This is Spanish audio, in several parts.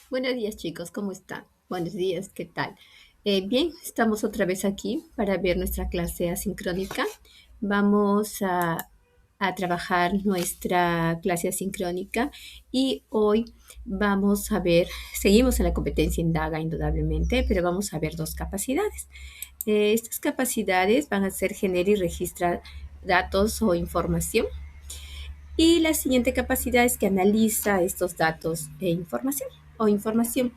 Buenos días, chicos, ¿cómo están? Buenos días, ¿qué tal? Bien, estamos otra vez aquí para ver nuestra clase asincrónica. Vamos a trabajar nuestra clase asincrónica y hoy vamos a ver, seguimos en la competencia Indaga, indudablemente, pero vamos a ver dos capacidades. Estas capacidades van a ser generar y registrar datos o información. Y la siguiente capacidad es que analiza estos datos e información o información.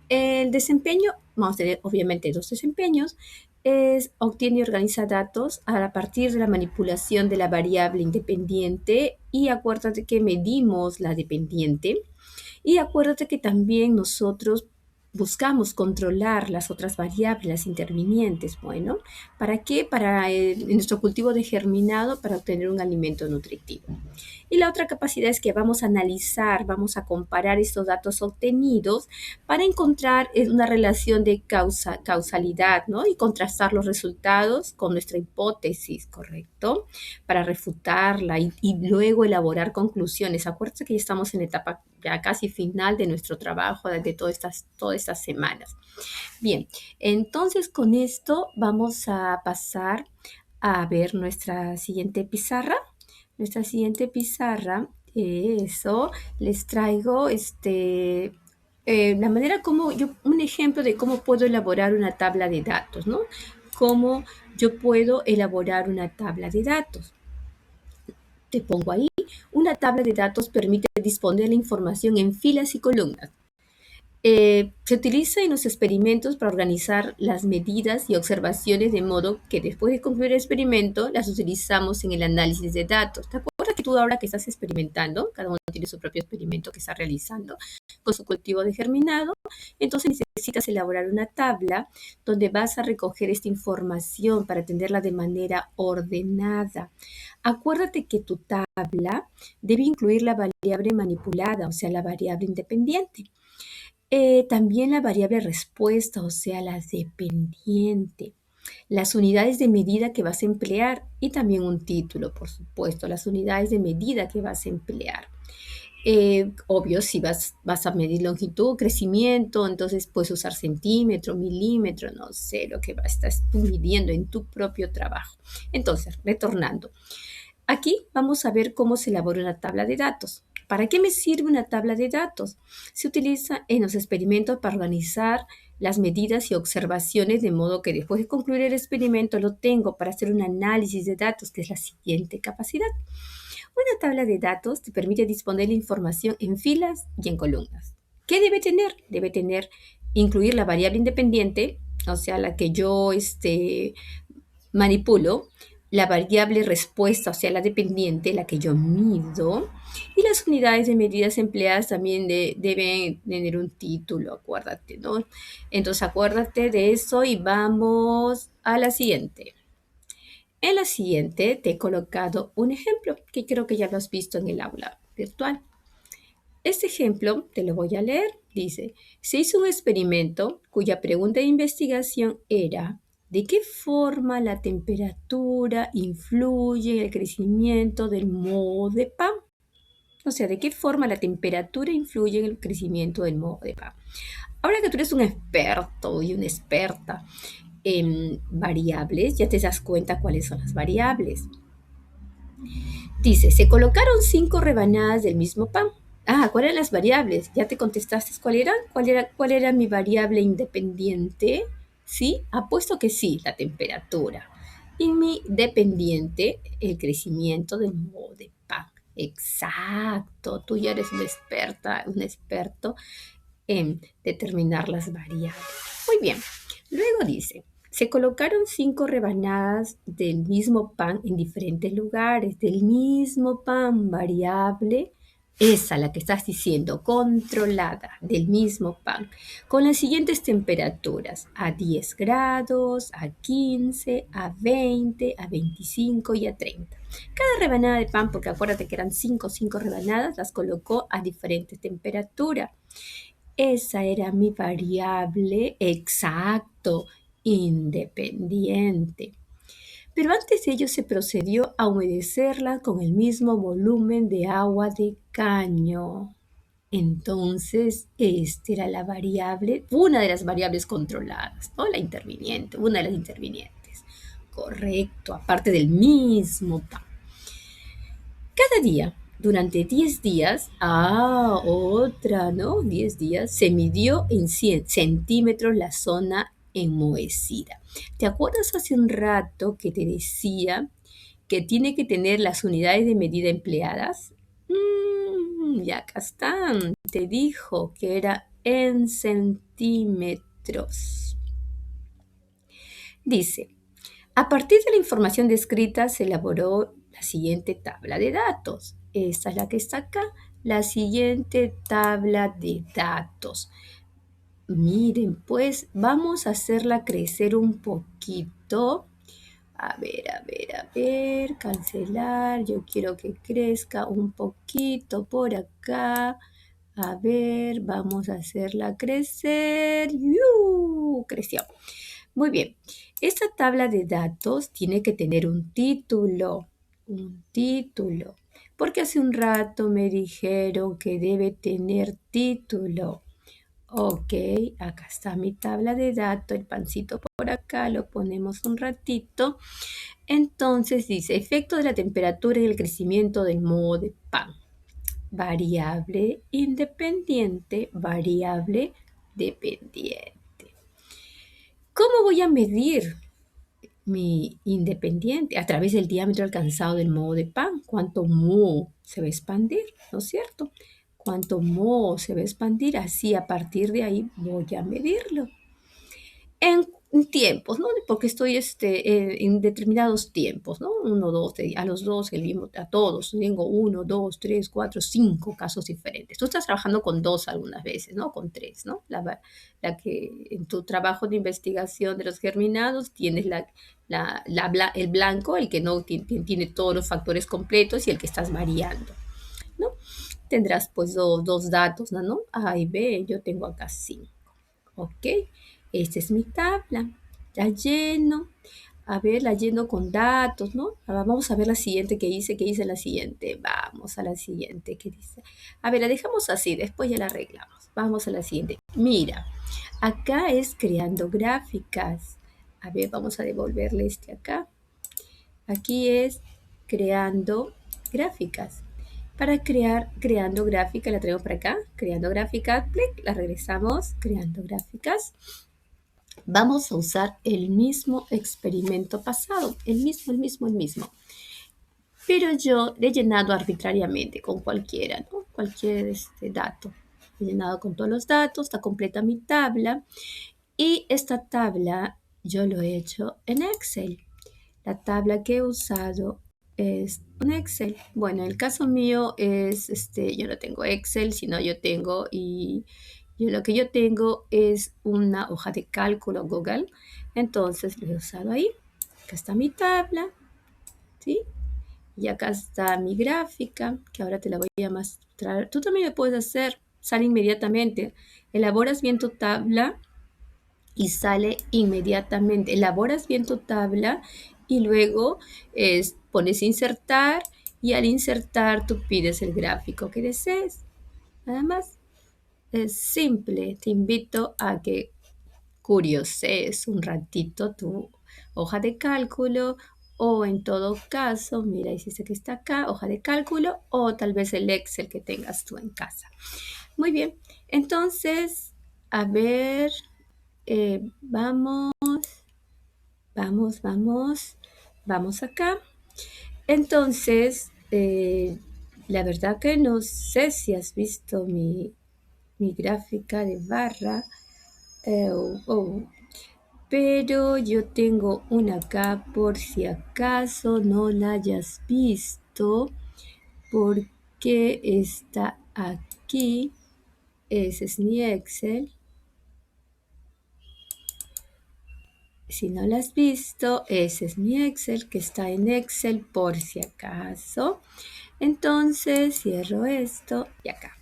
El desempeño, vamos a tener obviamente dos desempeños, es obtiene y organiza datos a partir de la manipulación de la variable independiente y acuérdate que medimos la dependiente y acuérdate que también nosotros buscamos controlar las otras variables, las intervinientes. Bueno, ¿para qué? Para nuestro cultivo de germinado, para obtener un alimento nutritivo. Y la otra capacidad es que vamos a analizar, vamos a comparar estos datos obtenidos para encontrar una relación de causalidad, ¿no? Y contrastar los resultados con nuestra hipótesis, ¿correcto? Para refutarla y luego elaborar conclusiones. Acuérdense que ya estamos en la etapa ya casi final de nuestro trabajo de todas estas semanas. Bien, entonces con esto vamos a pasar a ver nuestra siguiente pizarra. Nuestra siguiente pizarra, eso, les traigo la manera como yo, un ejemplo de cómo puedo elaborar una tabla de datos, ¿no? Cómo yo puedo elaborar una tabla de datos. Te pongo ahí, una tabla de datos permite disponer la información en filas y columnas. Se utiliza en los experimentos para organizar las medidas y observaciones de modo que después de concluir el experimento las utilizamos en el análisis de datos. ¿Te acuerdas que tú ahora que estás experimentando, cada uno tiene su propio experimento que está realizando con su cultivo de germinado? Entonces necesitas elaborar una tabla donde vas a recoger esta información para atenderla de manera ordenada. Acuérdate que tu tabla debe incluir la variable manipulada, o sea, la variable independiente. También la variable respuesta, o sea, la dependiente. Las unidades de medida que vas a emplear y también un título, por supuesto, las unidades de medida que vas a emplear. Obvio, si vas a medir longitud, crecimiento, entonces puedes usar centímetro, milímetro, no sé, lo que estás midiendo en tu propio trabajo. Entonces, retornando. Aquí vamos a ver cómo se elabora una tabla de datos. ¿Para qué me sirve una tabla de datos? Se utiliza en los experimentos para organizar las medidas y observaciones de modo que después de concluir el experimento lo tengo para hacer un análisis de datos, que es la siguiente capacidad. Una tabla de datos te permite disponer la información en filas y en columnas. ¿Qué debe tener? Debe tener, incluir la variable independiente, o sea, la que yo manipulo, la variable respuesta, o sea, la dependiente, la que yo mido, y las unidades de medidas empleadas también deben tener un título, acuérdate, ¿no? Entonces, acuérdate de eso y vamos a la siguiente. En la siguiente te he colocado un ejemplo que creo que ya lo has visto en el aula virtual. Este ejemplo te lo voy a leer. Dice, se hizo un experimento cuya pregunta de investigación era, ¿de qué forma la temperatura influye en el crecimiento del moho de pan? O sea, ¿de qué forma la temperatura influye en el crecimiento del moho de pan? Ahora que tú eres un experto y una experta en variables, ya te das cuenta cuáles son las variables. Dice, se colocaron 5 rebanadas del mismo pan. ¿Cuáles eran las variables? ¿Ya te contestaste cuál era? ¿Cuál era mi variable independiente? ¿Sí? Apuesto que sí, la temperatura. Y mi dependiente, el crecimiento del moho de pan. Exacto, tú ya eres una experta, un experto en determinar las variables. Muy bien, luego dice, se colocaron 5 rebanadas del mismo pan en diferentes lugares, del mismo pan, variable, esa la que estás diciendo, controlada, del mismo pan, con las siguientes temperaturas, a 10 grados, a 15, a 20, a 25 y a 30. Cada rebanada de pan, porque acuérdate que eran 5 rebanadas, las colocó a diferente temperatura. Esa era mi variable exacto, independiente. Pero antes de ello se procedió a humedecerla con el mismo volumen de agua de caño. Entonces, esta era la variable, una de las variables controladas, ¿no? La interviniente, una de las intervinientes. Correcto, aparte del mismo pan. Cada día, durante 10 días, otra, ¿no? 10 días, se midió en 100 centímetros la zona enmohecida. ¿Te acuerdas hace un rato que te decía que tiene que tener las unidades de medida empleadas? Y acá están. Te dijo que era en centímetros. Dice, a partir de la información descrita se elaboró la siguiente tabla de datos. Esta es la que está acá, la siguiente tabla de datos. Miren, pues vamos a hacerla crecer un poquito. A ver, cancelar. Yo quiero que crezca un poquito por acá. A ver, vamos a hacerla crecer. ¡Yu! Creció. Muy bien. Esta tabla de datos tiene que tener un título. Un título. Porque hace un rato me dijeron que debe tener título. Ok, acá está mi tabla de datos, el pancito por acá, lo ponemos un ratito. Entonces dice, efecto de la temperatura y el crecimiento del moho de pan. Variable independiente, variable dependiente. ¿Cómo voy a medir mi independiente? A través del diámetro alcanzado del moho de pan. ¿Cuánto moho se va a expandir? ¿No es cierto? ¿Cuánto moho se va a expandir? Así a partir de ahí voy a medirlo. En tiempos, ¿no? Porque estoy en determinados tiempos, ¿no? Uno, dos, a los dos, el mismo, a todos. Tengo uno, dos, tres, cuatro, cinco casos diferentes. Tú estás trabajando con dos algunas veces, ¿no? Con tres, ¿no? La que en tu trabajo de investigación de los germinados tienes el blanco, el que no tiene todos los factores completos y el que estás variando, ¿no? Tendrás pues dos datos, ¿no? A y B, yo tengo acá 5. Ok, esta es mi tabla. La lleno. A ver, la lleno con datos, ¿no? Ahora vamos a ver la siguiente que hice la siguiente. Vamos a la siguiente que dice. A ver, la dejamos así, después ya la arreglamos. Vamos a la siguiente. Mira, acá es creando gráficas. A ver, vamos a devolverle este acá. Aquí es creando gráficas. Para creando gráfica, la traigo para acá, creando gráficas, clic, la regresamos, creando gráficas. Vamos a usar el mismo experimento pasado, el mismo. Pero yo le he llenado arbitrariamente con cualquiera, ¿no? Cualquier dato. He llenado con todos los datos, está completa mi tabla. Y esta tabla yo lo he hecho en Excel. La tabla que he usado es un Excel. Bueno, el caso mío es, yo no tengo Excel, sino lo que yo tengo es una hoja de cálculo Google. Entonces lo he usado ahí. Acá está mi tabla, ¿sí? Y acá está mi gráfica, que ahora te la voy a mostrar. Tú también lo puedes hacer, sale inmediatamente. Elaboras bien tu tabla y sale inmediatamente. Elaboras bien tu tabla y luego pones insertar y al insertar tú pides el gráfico que desees. Nada más. Es simple. Te invito a que curioses un ratito tu hoja de cálculo o en todo caso, mira, dice que está acá, hoja de cálculo o tal vez el Excel que tengas tú en casa. Muy bien. Entonces, a ver, vamos acá. Entonces, la verdad que no sé si has visto mi gráfica de barra, pero yo tengo una acá por si acaso no la hayas visto, porque está aquí. Ese es mi Excel. Si no la has visto, ese es mi Excel, que está en Excel por si acaso. Entonces, cierro esto y acá.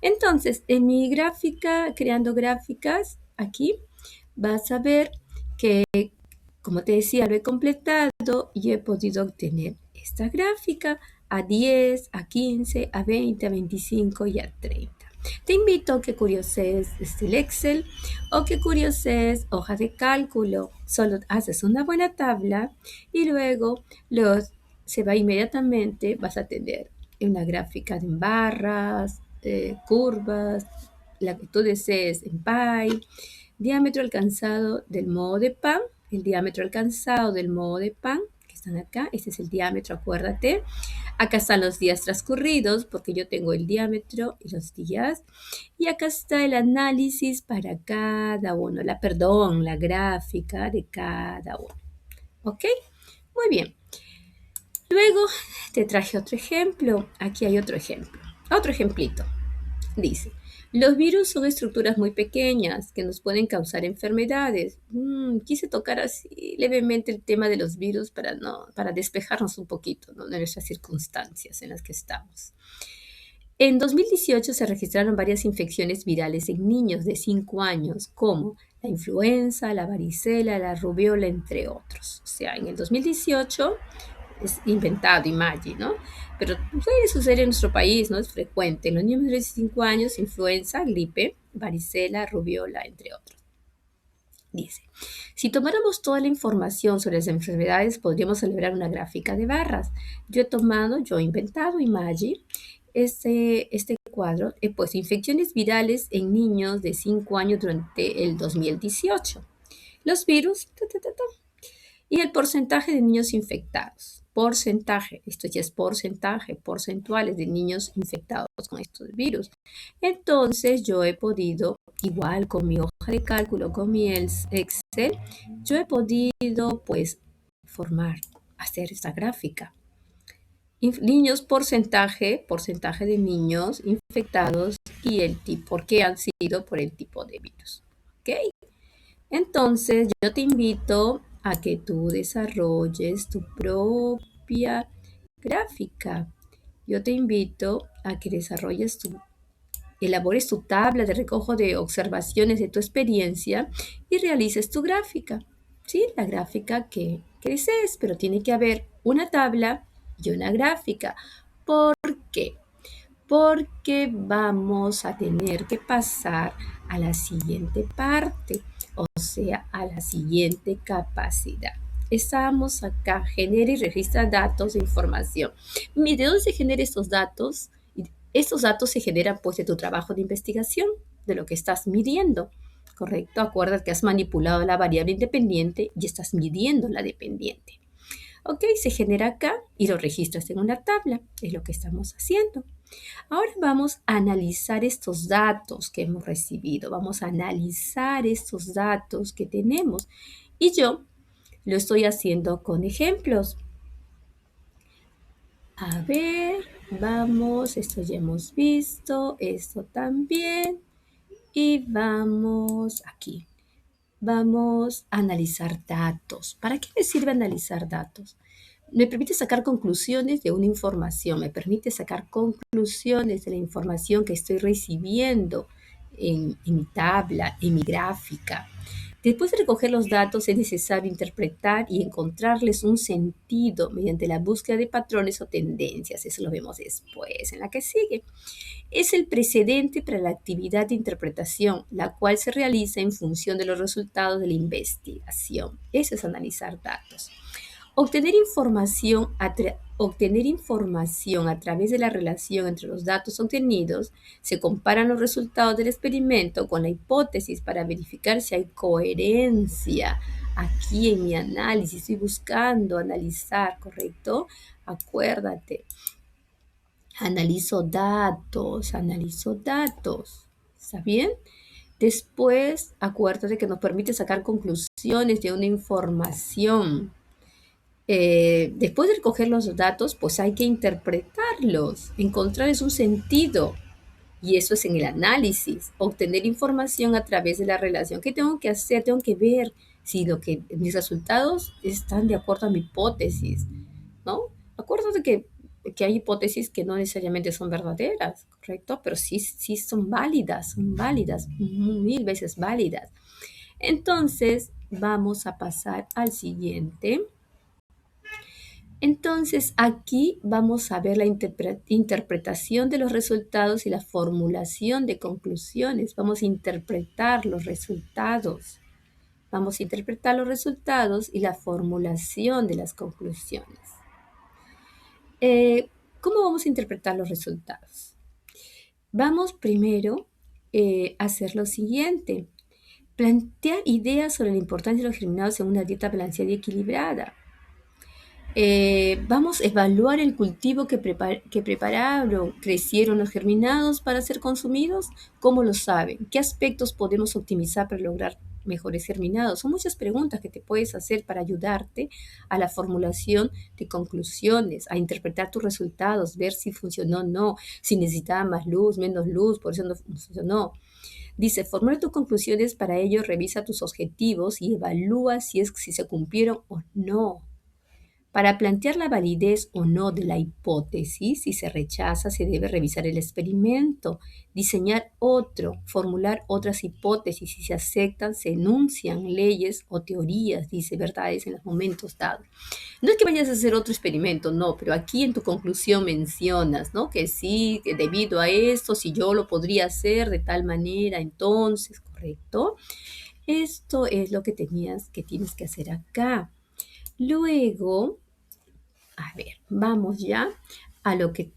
Entonces, en mi gráfica, creando gráficas, aquí, vas a ver que, como te decía, lo he completado y he podido obtener esta gráfica a 10, a 15, a 20, a 25 y a 30. Te invito a que curioses el Excel o que curioses hoja de cálculo. Solo haces una buena tabla y luego se va inmediatamente, vas a tener una gráfica en barras, curvas, la que tú desees en pie, diámetro alcanzado del modo de pan, el diámetro alcanzado del modo de pan, que están acá, este es el diámetro, acuérdate. Acá están los días transcurridos, porque yo tengo el diámetro y los días. Y acá está el análisis para cada uno, la gráfica de cada uno. ¿Ok? Muy bien. Luego te traje otro ejemplo. Aquí hay otro ejemplo. Otro ejemplito. Dice, los virus son estructuras muy pequeñas que nos pueden causar enfermedades. Quise tocar así levemente el tema de los virus para despejarnos un poquito, ¿no?, de nuestras circunstancias en las que estamos. En 2018 se registraron varias infecciones virales en niños de 5 años, como la influenza, la varicela, la rubiola, entre otros. O sea, en el 2018 es inventado, Imagi, ¿no? Pero puede suceder en nuestro país, ¿no? Es frecuente. En los niños de 5 años, influenza, gripe, varicela, rubiola, entre otros. Dice, si tomáramos toda la información sobre las enfermedades, podríamos celebrar una gráfica de barras. Yo he inventado, Imagi, este cuadro, he puesto infecciones virales en niños de 5 años durante el 2018. Los virus, y el porcentaje de niños infectados. Porcentaje, esto ya es porcentaje, porcentuales de niños infectados con estos virus. Entonces yo he podido, igual con mi hoja de cálculo, con mi Excel, yo he podido pues hacer esta gráfica. Niños, porcentaje de niños infectados y el tipo, ¿por qué han sido? Por el tipo de virus. ¿Ok? Entonces, yo te invito a que tú desarrolles tu propia gráfica. Yo te invito a que elabores tu tabla de recojo de observaciones de tu experiencia y realices tu gráfica. ¿Sí? La gráfica que desees, pero tiene que haber una tabla y una gráfica. ¿Por qué? Porque vamos a tener que pasar a la siguiente parte, o sea, a la siguiente capacidad. Estamos acá, genera y registra datos de información. ¿De dónde se generan estos datos? Estos datos se generan pues de tu trabajo de investigación, de lo que estás midiendo, ¿correcto? Acuérdate que has manipulado la variable independiente y estás midiendo la dependiente. Ok, se genera acá y lo registras en una tabla, es lo que estamos haciendo. Ahora vamos a analizar estos datos que hemos recibido, vamos a analizar estos datos que tenemos y yo lo estoy haciendo con ejemplos. A ver, vamos, esto ya hemos visto, esto también y vamos aquí. Vamos a analizar datos. ¿Para qué me sirve analizar datos? Me permite sacar conclusiones de una información, me permite sacar conclusiones de la información que estoy recibiendo en mi tabla, en mi gráfica. Después de recoger los datos es necesario interpretar y encontrarles un sentido mediante la búsqueda de patrones o tendencias. Eso lo vemos después, en la que sigue. Es el precedente para la actividad de interpretación, la cual se realiza en función de los resultados de la investigación. Eso es analizar datos. Obtener información a través de la relación entre los datos obtenidos, se comparan los resultados del experimento con la hipótesis para verificar si hay coherencia. Aquí en mi análisis estoy buscando analizar, ¿correcto? Acuérdate. Analizo datos. ¿Está bien? Después, acuérdate que nos permite sacar conclusiones de una información. Después de recoger los datos, pues hay que interpretarlos, encontrarles un sentido. Y eso es en el análisis, obtener información a través de la relación. ¿Qué tengo que hacer? Tengo que ver si mis resultados están de acuerdo a mi hipótesis, ¿no? Acuérdate que hay hipótesis que no necesariamente son verdaderas, ¿correcto? Pero sí son válidas, 1000 veces válidas. Entonces, vamos a pasar al siguiente. Entonces, aquí vamos a ver la interpretación de los resultados y la formulación de conclusiones. Vamos a interpretar los resultados. Vamos a interpretar los resultados y la formulación de las conclusiones. ¿Cómo vamos a interpretar los resultados? Vamos primero a hacer lo siguiente. Plantear ideas sobre la importancia de los germinados en una dieta balanceada y equilibrada. Vamos a evaluar el cultivo que prepararon. ¿Crecieron los germinados para ser consumidos? ¿Cómo lo saben? ¿Qué aspectos podemos optimizar para lograr mejores germinados? Son muchas preguntas que te puedes hacer para ayudarte a la formulación de conclusiones, a interpretar tus resultados, ver si funcionó o no, si necesitaba más luz, menos luz, por eso no funcionó. Dice, formula tus conclusiones, para ello revisa tus objetivos y evalúa si se cumplieron o no. Para plantear la validez o no de la hipótesis, si se rechaza, se debe revisar el experimento, diseñar otro, formular otras hipótesis. Si se aceptan, se enuncian leyes o teorías, dice, verdades en los momentos dados. No es que vayas a hacer otro experimento, no, pero aquí en tu conclusión mencionas, ¿no? Que sí, que debido a esto, si yo lo podría hacer de tal manera, entonces, ¿correcto? Esto es lo que tienes que hacer acá. Luego, a ver, vamos ya a lo que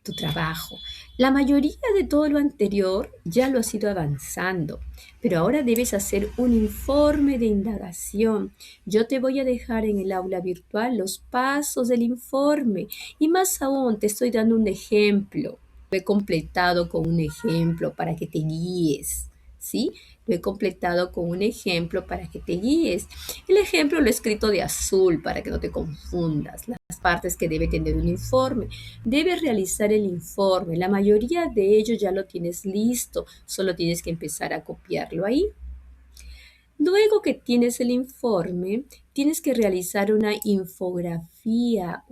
tu trabajo. La mayoría de todo lo anterior ya lo has ido avanzando, pero ahora debes hacer un informe de indagación. Yo te voy a dejar en el aula virtual los pasos del informe y más aún te estoy dando un ejemplo. Lo he completado con un ejemplo para que te guíes, ¿sí? Lo he completado con un ejemplo para que te guíes. El ejemplo lo he escrito de azul para que no te confundas. Las partes que debe tener un informe. Debes realizar el informe. La mayoría de ellos ya lo tienes listo. Solo tienes que empezar a copiarlo ahí. Luego que tienes el informe, tienes que realizar una infografía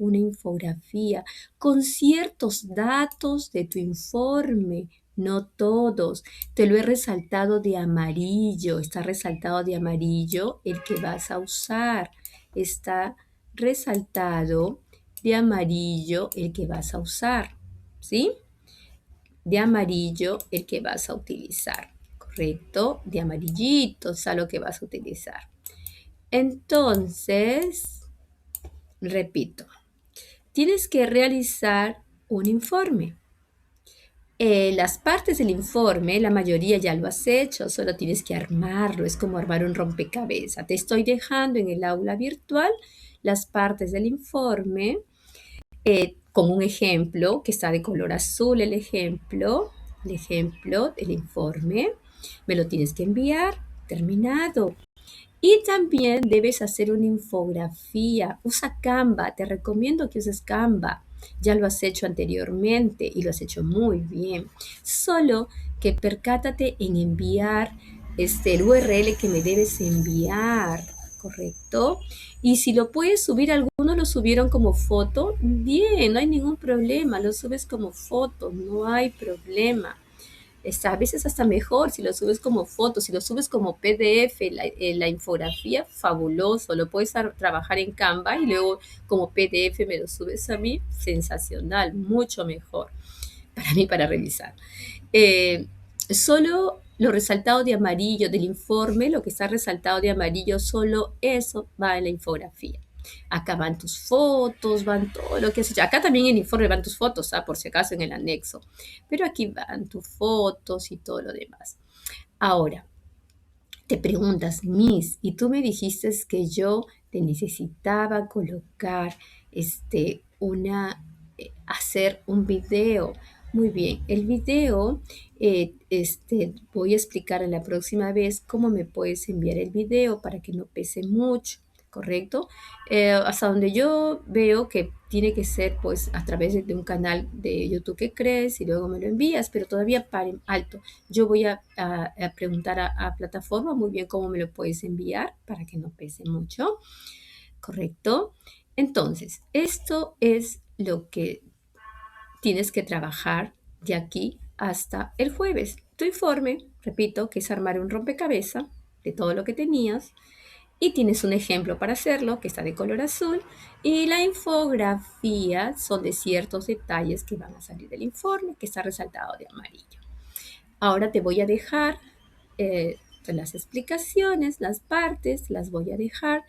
con ciertos datos de tu informe, no todos. Te lo he resaltado de amarillo, está resaltado de amarillo el que vas a usar. Está resaltado de amarillo el que vas a usar, ¿sí? De amarillo el que vas a utilizar, ¿correcto? De amarillito es a lo que vas a utilizar. Entonces, repito, tienes que realizar un informe. Las partes del informe, la mayoría ya lo has hecho, solo tienes que armarlo, es como armar un rompecabezas. Te estoy dejando en el aula virtual las partes del informe con un ejemplo que está de color azul, el ejemplo del informe. Me lo tienes que enviar terminado. Y también debes hacer una infografía. Usa Canva, te recomiendo que uses Canva. Ya lo has hecho anteriormente y lo has hecho muy bien. Solo que percátate en enviar el URL que me debes enviar, ¿correcto? Y si lo puedes subir, algunos lo subieron como foto, bien, no hay ningún problema, lo subes como foto, no hay problema. A veces hasta mejor si lo subes como foto, si lo subes como PDF, la infografía, fabuloso, lo puedes trabajar en Canva y luego como PDF me lo subes a mí, sensacional, mucho mejor para mí para revisar. Solo lo resaltado de amarillo del informe, lo que está resaltado de amarillo, solo eso va en la infografía. Acá van tus fotos, van todo lo que has hecho. Acá también en el informe van tus fotos, por si acaso en el anexo. Pero aquí van tus fotos y todo lo demás. Ahora, te preguntas, Miss, y tú me dijiste que yo te necesitaba colocar hacer un video. Muy bien, el video, voy a explicar en la próxima vez cómo me puedes enviar el video para que no pese mucho, ¿correcto? Hasta donde yo veo que tiene que ser pues a través de un canal de YouTube que crees y luego me lo envías, pero todavía paren alto. Yo voy a preguntar a plataforma muy bien cómo me lo puedes enviar para que no pese mucho, ¿correcto? Entonces, esto es lo que tienes que trabajar de aquí hasta el jueves. Tu informe, repito, que es armar un rompecabezas de todo lo que tenías Y tienes un ejemplo para hacerlo que está de color azul y la infografía son de ciertos detalles que van a salir del informe que está resaltado de amarillo. Ahora te voy a dejar las explicaciones, las partes, las voy a dejar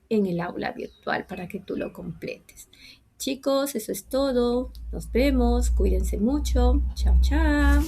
en el aula virtual para que tú lo completes. Chicos, eso es todo. Nos vemos. Cuídense mucho. Chao, chao.